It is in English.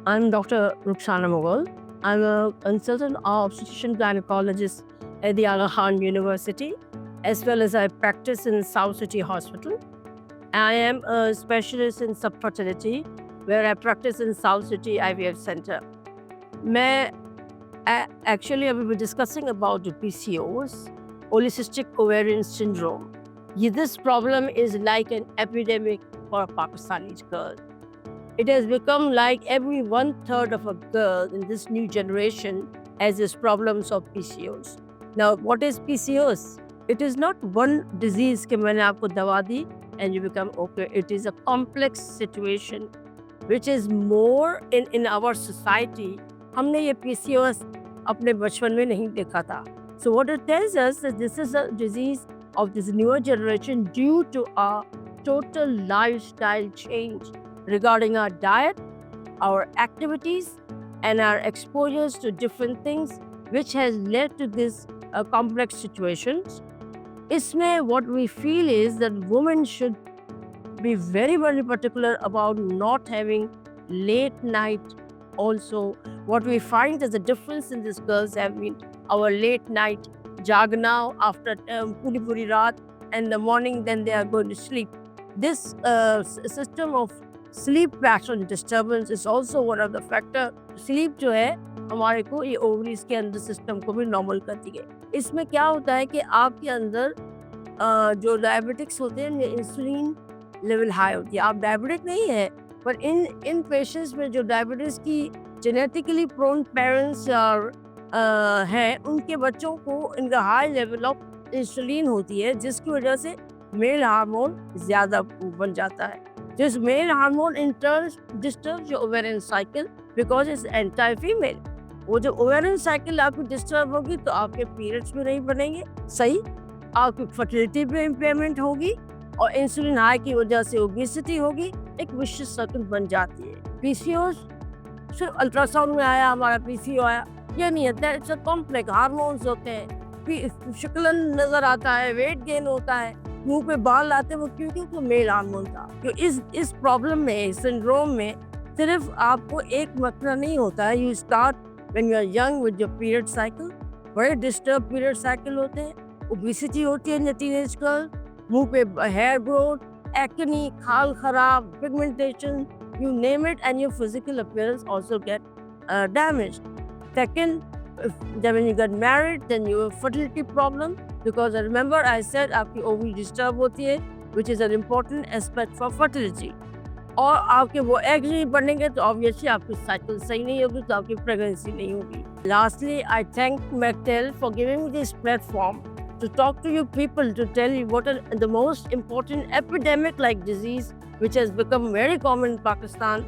I'm Dr. Rukhsana Mughal. I'm a consultant obstetrician gynecologist at the Aga Khan University, as well as I practice in South City Hospital. I am a specialist in subfertility, where I practice in South City IVF Center. मैं actually I will be discussing about the PCOS, polycystic ovarian syndrome. This problem is like an epidemic for Pakistani girls. It has become like every 1/3 of a girl in this new generation has these problems of PCOS. Now, what is PCOS? It is not one disease कि मैंने आपको दवा दी and you become okay. It is a complex situation which is more in our society. हमने ये PCOS अपने बचपन में नहीं देखा था. So what it tells us that this is a disease of this newer generation due to a total lifestyle change regarding our diet, our activities, and our exposures to different things, which has led to this complex situations. Isme, what we feel is that women should be very, very particular about not having late night. Also, what we find is the difference in these girls have been our late night jagna after puri raat, and in the morning then they are going to sleep. This system of sleep pattern disturbance is also one of the factor. Sleep जो है हमारे को ये ovaries के अंदर system को भी normal करती है. इसमें क्या होता है कि आपके अंदर जो डायबिटिक्स होते हैं इंसुलिन लेवल हाई होती है. आप डायबिटिक नहीं है पर इन पेशेंट्स में जो डायबिटीज की जेनेटिकली प्रोन पेरेंट्स हैं उनके बच्चों को इनका हाई लेवल ऑफ इंसुलिन होती है जिसकी वजह से मेल हार्मोन ज़्यादा बन जाता है. This male hormone in turn disturbs your ovarian cycle because it's anti-female. वो जो ovarian cycle आपकी डिस्टर्ब होगी तो आपके पीरियड्स भी नहीं बनेंगे सही, आपकी फर्टिलिटी पे इम्पेयरमेंट होगी और इंसुलिन हाई की वजह से ओबेसिटी होगी. एक विशियस सर्कल बन जाती है. पीसीओएस सिर्फ अल्ट्रासाउंड में आया हमारा पीसीओ आया ये नहीं है. इट्स अ कॉम्प्लेक्स हार्मोन्स होते हैं, शुक्लन नजर आता है, वेट गेन होता है, मुंह पे बाल आते हैं, वो क्योंकि वो मेल हार्मोन था. तो इस प्रॉब्लम में सिंड्रोम में सिर्फ आपको एक मसला नहीं होता है. You start when you are young with your period cycle. बड़े डिस्टर्ब पीरियड साइकिल होते हैं, ओबेसिटी होती है टीनेज गर्ल, मुंह पे हेयर ग्रोथ, एक्ने, खाल खराब, pigmentation, you name it, and your physical appearance also get damaged. Second, when you get married, then you have fertility problem because remember I said आपकी ovary disturb होती है, which is an important aspect for fertility. और आपके वो eggs नहीं बनेंगे तो obviously आपकी cycle सही नहीं होगी तो आपकी pregnancy नहीं होगी. Lastly, I thank Mactel for giving me this platform to talk to you people to tell you what are the most important epidemic like disease which has become very common in Pakistan